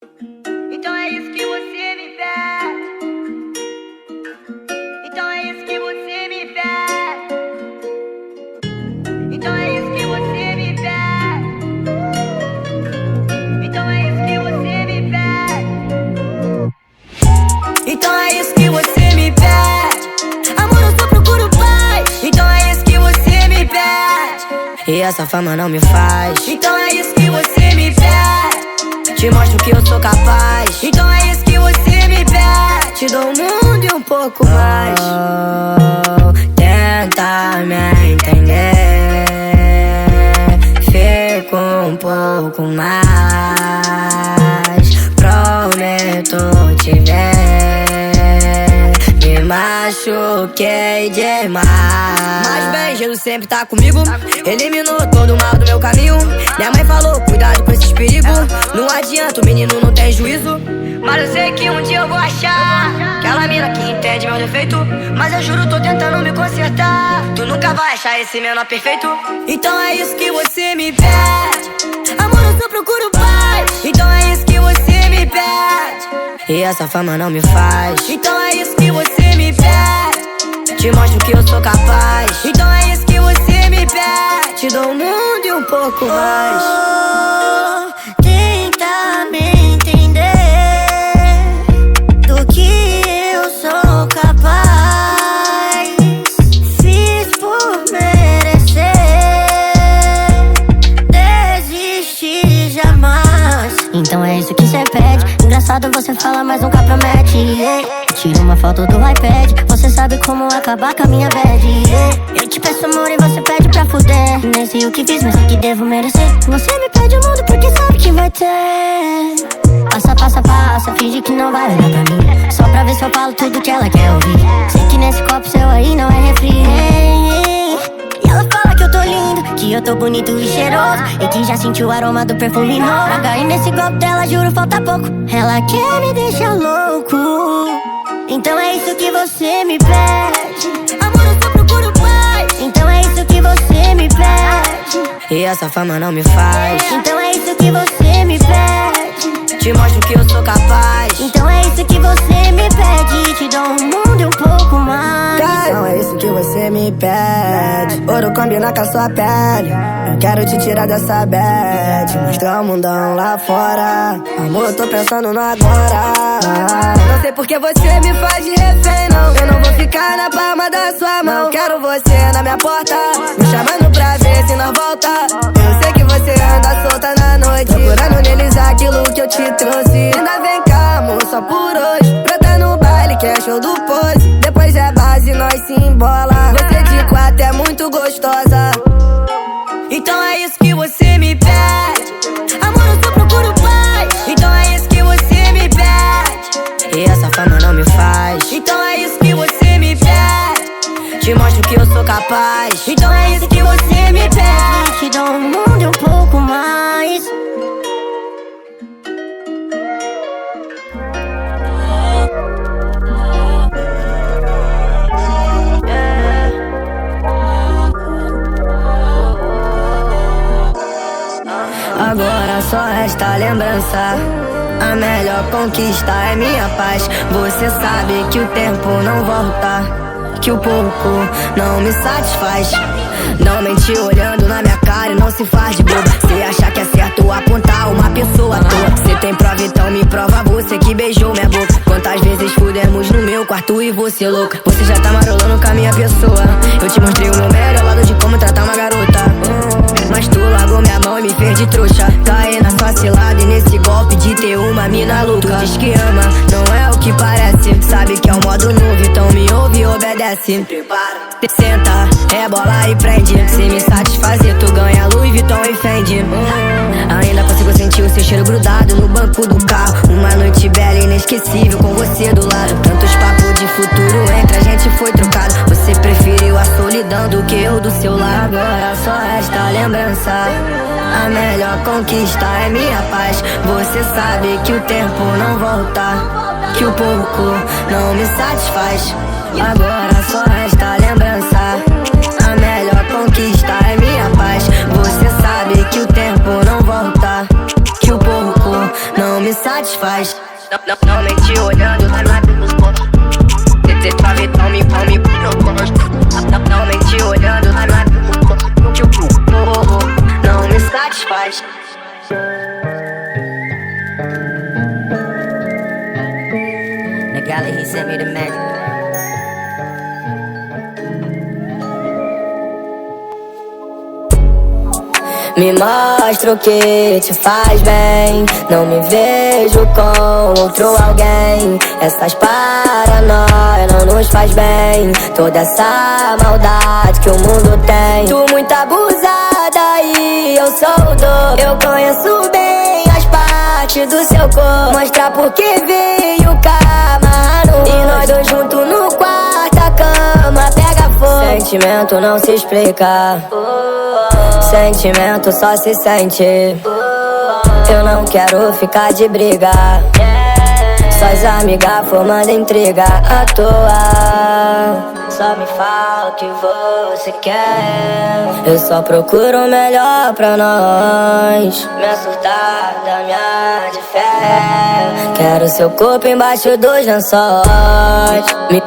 Então é isso que você me pede. Então é isso que você me pede. Então é isso que você me pede. Então é isso que você me pede. Então é isso que você me pede. Amor, eu só procuro paz. Então é isso que você me pede. E essa fama não me faz. Então é isso que você me pede. Te mostro que eu sou capaz. Então é isso que você me pede. Te dou o mundo e um pouco mais. Tenta me entender. Fico um pouco mais. Prometo te ver. Me machuquei demais. Mas bem, Jesus sempre tá comigo. Eliminou todo o mal do meu caminho. Minha mãe falou, cuidado com esses perigos. Não adianta, o menino não tem juízo. Mas eu sei que um dia eu vou achar Aquela mina que entende meu defeito. Mas eu juro, tô tentando me consertar. Tu nunca vai achar esse menor perfeito. Então é isso que você me pede. Amor, eu só procuro paz. Então é isso que você me pede. E essa fama não me faz. Então é isso que você me pede. Te mostro que eu sou capaz. Então é isso que você me pede. Te dou o mundo e um pouco mais. Tenta me entender do que eu sou capaz. Fiz por merecer, desisti jamais. Então é isso que cê pede. Engraçado, você fala, mas nunca promete. Tira uma foto do iPad. Você sabe como acabar com a minha bad. Eu te peço amor e você pede pra fuder. Nem sei o que fiz, mas sei que devo merecer. Você me pede o mundo porque sabe que vai ter. Passa, passa, passa, finge que não vai olhar pra mim. Só pra ver se eu falo tudo que ela quer ouvir. Sei que nesse copo seu aí não é refri. E ela fala que eu tô lindo, que eu tô bonito e cheiroso, e que já sentiu o aroma do perfume novo. Pra cair nesse golpe dela, juro, falta pouco. Ela quer me deixar louco. Então é isso que você me pede. Amor, eu só procuro paz. Então é isso que você me pede. E essa fama não me faz. Então é isso que você me pede. Te mostro que eu sou capaz. Então é isso que você me pede. Te dou um mundo e um pouco mais. Então é isso que você me pede. Ouro combina com a sua pele. Eu quero te tirar dessa bad. Mostrar o mundão lá fora. Amor, eu tô pensando no agora. Não sei porque você me faz de refém, não. Eu não vou ficar na palma da sua mão. Quero você na minha porta, me chamando pra ver se nós volta. Eu sei que você anda solta na noite, procurando neles aquilo que eu te trouxe. Ainda vem cá, amor, só por hoje. Brota no baile que é show do pose. Depois é base, nós se embola. Você de quatro é muito gostosa. Então é isso que você me pede. Amor, eu só procuro paz. Então é isso que você me pede. E essa fama não me faz. Então é isso que você me pede. Te mostro que eu sou capaz. Então é isso que você me pede. Te dou um mundo e um pouco mais. Agora só resta a lembrança. A melhor conquista é minha paz. Você sabe que o tempo não volta, que o pouco não me satisfaz. Não mente olhando na minha cara e não se faz de boba. Cê acha que é certo apontar uma pessoa à toa. Cê tem prova, então me prova, você que beijou minha boca. Quantas vezes fudemos no meu quarto e você louca. Você já tá marolando com a minha pessoa. Eu te mostrei o meu melhor lado de como tratar uma garota. Mas tu largou minha mão e me fez de trouxa. Caí na sua cilada e nesse golpe de ter uma mina louca. Tu diz que ama, não é o que parece. Sabe que é um modo novo, então me ouve e obedece. Senta, rebola e prende. Se me satisfazer, tu ganha Louis Vuitton e Fendi. Ainda consigo sentir o seu cheiro grudado no banco do carro. Uma noite bela e inesquecível com você do lado. Tantos papos de futuro entre a gente foi trocado. Você preferiu a solidão do que eu do seu lado. Agora só resta a lembrança. A melhor conquista é minha paz. Você sabe que o tempo não volta, que o pouco não me satisfaz. Agora só resta a lembrança. A melhor conquista é minha paz. Você sabe que o tempo não volta, que o pouco não me satisfaz. satisfaz. Não mente olhando lá no dos postos. Cê sabe, tome, não mente olhando lá no dos postos. Não me satisfaz. The galley, he sent me the magic. Me mostra o que te faz bem. Não me vejo com outro alguém. Essas paranoias não nos faz bem. Toda essa maldade que o mundo tem. Tu muito abusada e eu sou o dobro. Eu conheço bem as partes do seu corpo. Mostrar porque veio camarão. E nós dois juntos no quarto, a cama pega fogo. Sentimento não se explica. Sentimento só se sente. Eu não quero ficar de briga. Suas amigas formando intriga à toa. Só me fala o que você quer. Eu só procuro o melhor pra nós. Minha surtada, minha de fé. Quero seu corpo embaixo dos lençóis.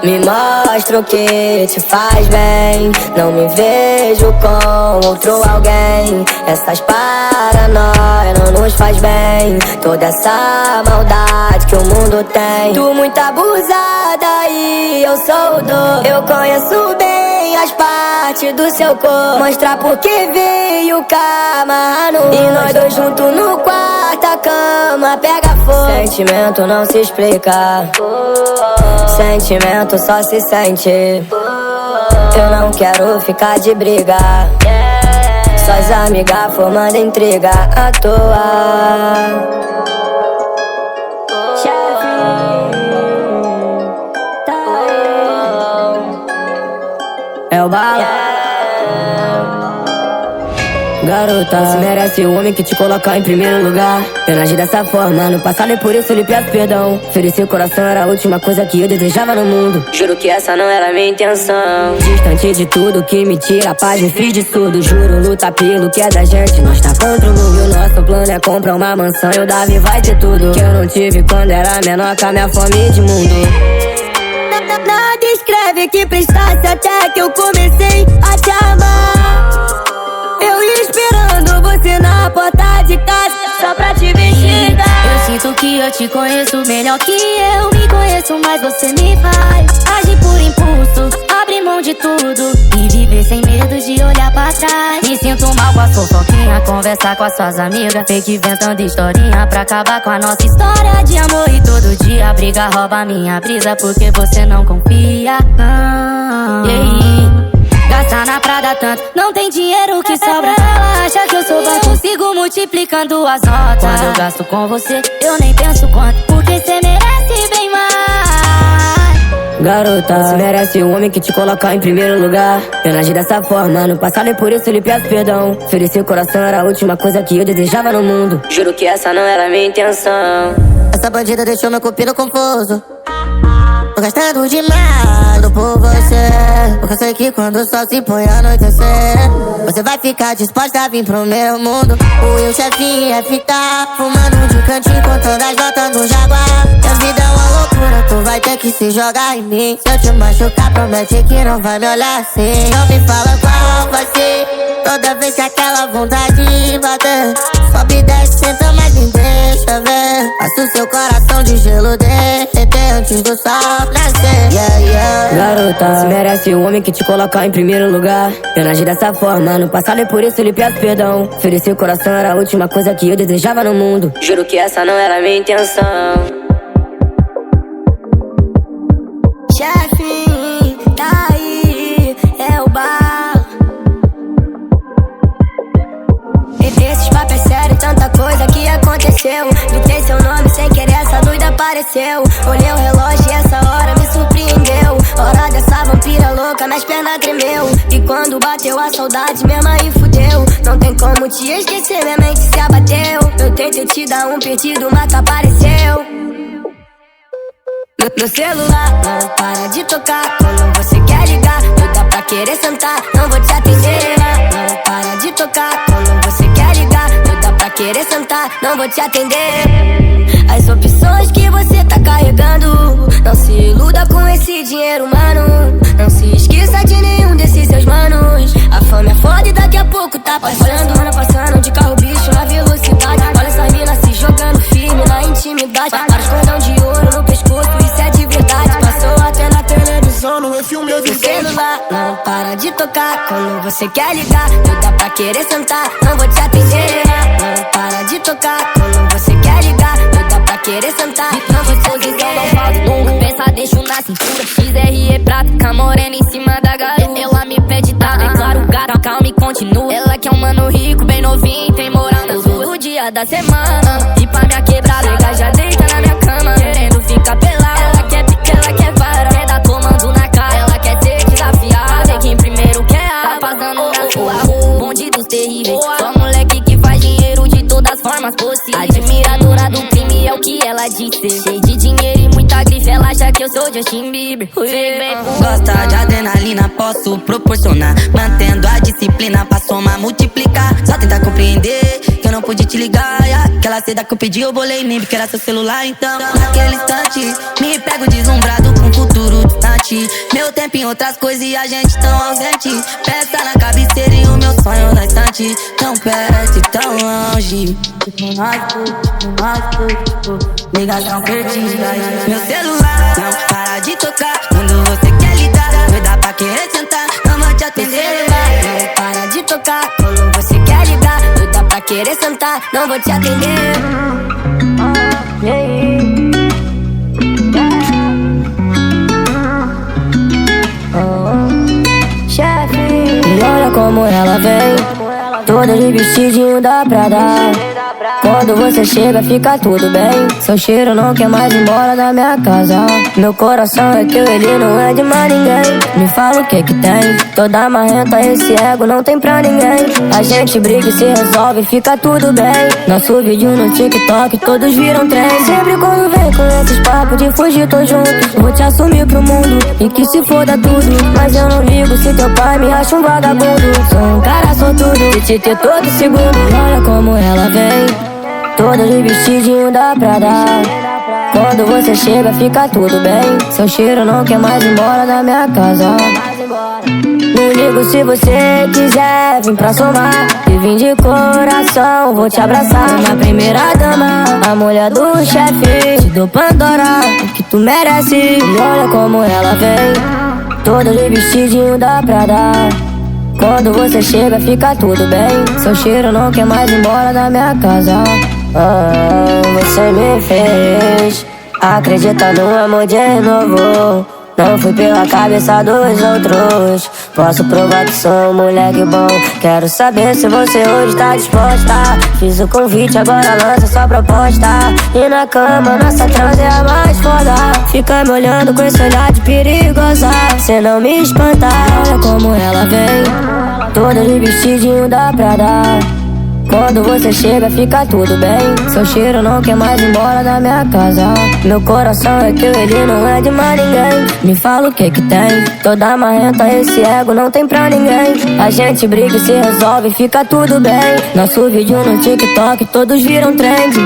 Me mostra o que te faz bem. Não me vejo com outro alguém. Essas paranoias não nos faz bem. Toda essa maldade que o mundo tem. Tu muito abusada e eu sou o dobro. Eu conheço bem as partes do seu corpo. Mostrar porque veio camarão. E nós dois juntos no quarto, a cama pega fogo. Sentimento não se explica. Sentimento só se sente. Eu não quero ficar de briga. Suas amigas formando intriga à toa. É o bala. Garota, você merece o homem que te colocar em primeiro lugar. Eu não agi dessa forma no passado e por isso lhe peço perdão. Oferecer o coração era a última coisa que eu desejava no mundo. Juro que essa não era a minha intenção. Distante de tudo que me tira a paz, me fiz de surdo. Juro, luta pelo que é da gente, nós tá contra o mundo. E o nosso plano é comprar uma mansão e o Davi vai ter tudo que eu não tive quando era menor, com a minha fome de mundo. Nada escreve que prestasse até que eu comecei a te amar. Eu ia esperando você na porta de casa só pra te vestir. Eu sinto que eu te conheço melhor que eu me conheço, mas você me faz agir por impulso, abrir mão de tudo e viver sem medo de olhar pra trás. Me sinto mal com a fofoquinha, conversar com as suas amigas, fake inventando historinha pra acabar com a nossa história de amor. E todo dia a briga rouba minha brisa porque você não confia. Gasta na Prada tanto, não tem dinheiro que sobra. Ela acha que eu sou bom, consigo multiplicando as notas. Quando eu gasto com você, eu nem penso quanto, porque cê merece bem mais. Garota, você merece o homem que te colocar em primeiro lugar. Eu não agi dessa forma no passado e por isso lhe peço perdão. Oferecer o coração era a última coisa que eu desejava no mundo. Juro que essa não era a minha intenção. Essa bandida deixou meu cupido confuso. Tô gastando demais por você, porque eu sei que quando o sol se põe a anoitecer, você vai ficar disposta a vir pro meu mundo. O Will chefinho é ficar fumando de cantinho, contando as notas no Jaguar. Minha vida é uma loucura, tu vai ter que se jogar em mim. Se eu te machucar, promete que não vai me olhar assim. Não me fala qual vai ser, toda vez que aquela vontade bater. Sobe e desce, senta, mas me deixa ver. Faço seu coração de gelo derreter antes do sol nascer. Yeah, yeah. Garota, você merece o homem que te colocar em primeiro lugar. Eu não agi dessa forma no passado e por isso lhe peço perdão. Oferecer o coração era a última coisa que eu desejava no mundo. Juro que essa não era a minha intenção. Chefe, tá aí, é o bar. Esses papéis sérios, tanta coisa que aconteceu. Gritei seu nome sem querer, essa doida apareceu. Olhei o relógio e essa hora me surpreendeu. Hora dessa vampira louca, minhas pernas tremeu. E quando bateu a saudade, mesmo aí fudeu. Não tem como te esquecer, minha mente se abateu. Eu tentei te dar um perdido, mas tu apareceu. Meu celular não para de tocar quando você quer ligar. Doida pra querer sentar, não vou te atender. Não para de tocar quando você quer ligar. Doida pra querer sentar, não vou te atender. as opções que você tá carregando. Não se iluda com esse dinheiro, mano. Não se esqueça de nenhum desses seus manos. A fama é foda e daqui a pouco tá passando. Olha passando de carro bicho na velocidade. Olha essas minas se jogando firme na intimidade. Vários cordão de ouro no pescoço, isso é de verdade. Passou até na televisão, no filme eu vi. O celular não para de tocar quando você quer ligar. Doida pra querer sentar, não vou te atender. Não para de tocar quando você quer ligar. Doida pra querer sentar, não vou te atender. Nunca pensa, deixo na cintura. XR é prata, com a morena em cima da garupa. Ela me pede tá, é claro, gata, calma e continua. Ela quer um mano rico, bem novinho, tem moral todo dia da semana. E pra minha quebrada, ela já deita na minha cama, querendo ficar pelada. Ela quer pique, ela quer vara, quer dar tomando na cara. Ela quer ser desafiada, ver quem primeiro quer. Tá passando na sua rua, bonde dos terríveis. Só moleque que faz dinheiro de todas formas possíveis. Admiradora do crime é o que ela disse. Cheio de dinheiro e muita grife, ela acha que eu sou Justin Bieber. Gosta de adrenalina, posso proporcionar. Mantendo a disciplina pra somar, multiplicar. Só tentar compreender que eu não pude te ligar. Aquela seda que eu pedi, eu bolei nem que era seu celular. Então, naquele instante, me pego deslumbrado com o futuro distante. Meu tempo em outras coisas e a gente tão ausente. Peça na cabeceira e o meu sonho na estante. Tão perto e tão longe. Tipo ligação perdida. Meu celular não para de tocar quando você quer ligar. Doida pra querer sentar, não vou te atender. Não para de tocar quando você quer ligar. Doida pra querer sentar, não vou te atender. Chefe, e olha como ela vem, toda de vestidinho da Prada. Quando você chega fica tudo bem. Seu cheiro não quer mais ir embora da minha casa. Meu coração é teu, ele não é de mais ninguém. Me fala o que que tem, toda marrenta, esse ego não tem pra ninguém. A gente briga e se resolve, fica tudo bem. Nosso vídeo no TikTok, todos viram trem. Sempre quando vem com esses papos de fugir, tô junto. Vou te assumir pro mundo e que se foda tudo. Mas eu não ligo se teu pai me acha um vagabundo. Sou um cara sortudo e te ter todo segundo. E olha como ela vem, toda de vestidinho da Prada. Quando você chega fica tudo bem. Seu cheiro não quer mais ir embora da minha casa. Não ligo se você quiser vir pra somar. E vim de coração, vou te abraçar. Minha primeira dama, a mulher do chefe. Te dou Pandora, o que tu merece. E olha como ela vem, toda de vestidinho da Prada. Quando você chega fica tudo bem. Seu cheiro não quer mais ir embora da minha casa. Você me fez acreditar no amor de novo. Não fui pela cabeça dos outros. Posso provar que sou um moleque bom. Quero saber se você hoje tá disposta. Fiz o convite, agora lança sua proposta. E na cama, nossa transa é a mais foda. Fica me olhando com esse olhar de perigosa. Cê não me espanta, olha como ela vem, toda de vestidinho da Prada. Quando você chega fica tudo bem. Seu cheiro não quer mais ir embora da minha casa. Meu coração é teu, ele não é de mais ninguém. Me fala o que que tem, toda marrenta, esse ego não tem pra ninguém. A gente briga e se resolve, fica tudo bem. Nosso vídeo no TikTok, todos viram trend.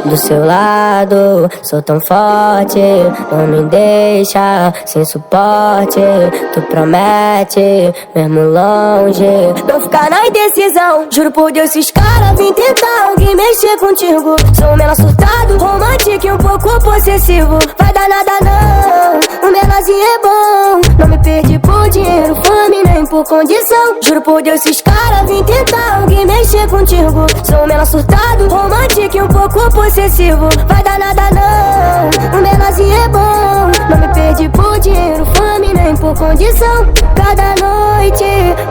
Do seu lado, sou tão forte, não me deixa sem suporte. Tu promete, mesmo longe, não ficar na indecisão. Juro por Deus, esses caras vêm tentar alguém mexer contigo. Sou um menor surtado, romântico e um pouco possessivo. Vai dar nada não, o menorzinho é bom. Não me perdi por dinheiro, fome, nem por condição. Juro por Deus, esses caras vêm tentar alguém mexer contigo. Sou um menor surtado, romântico e um pouco possessivo. Vai dar nada não, o menorzinho é bom. Não me perdi por dinheiro, fome, nem por condição. Cada noite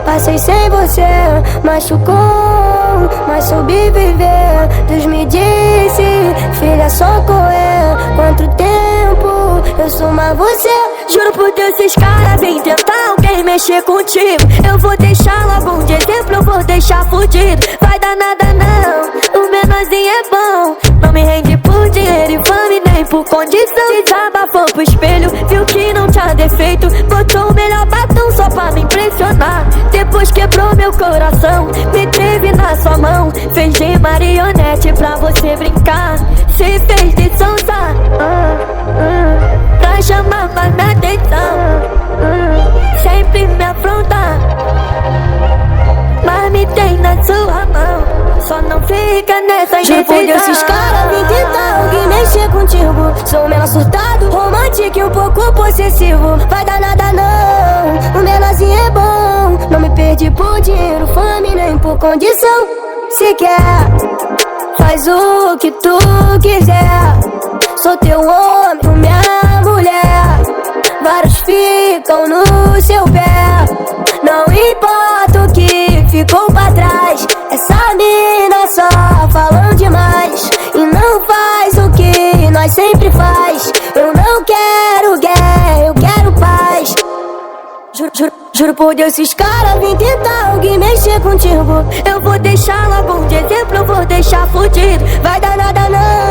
passei sem você, machucou, mas soube viver. Deus me disse, filha, só correr. Quanto tempo eu sou mais você? Juro por Deus, esses caras vêm tentar alguém mexer contigo. Eu vou deixar logo de exemplo, eu vou deixar fudido. Vai dar nada não, o menorzinho é bom. Não me rende por dinheiro e fame, nem por condição. Desabafou pro espelho, viu que não tinha defeito. Botou o melhor batom só pra me impressionar. Depois quebrou meu coração, me teve na sua mão. Fez de marionete pra você brincar. Se fez de sonsa, pra chamar mais minha atenção. Sempre me afronta, mas me tem na sua mão. Só não fica nessa indecisão. Juro por Deus, esses caras vêm tentar alguém mexer contigo. Sou um menor surtado, romântico e um pouco possessivo. Vai dar nada não, o menorzinho é bom. Não me perdi por dinheiro, fome, nem por condição. Se quer, faz o que tu quiser. Sou teu homem, tu minha mulher. Vários ficam no seu pé. Não importa o que ficou pra trás. Essa mina só falam demais e não faz o que nós sempre faz. Eu não quero guerra, eu quero paz. Juro por Deus, esses caras vêm tentar alguém mexer contigo. Eu vou deixar logo de exemplo, eu vou deixar fudido. Vai dar nada não,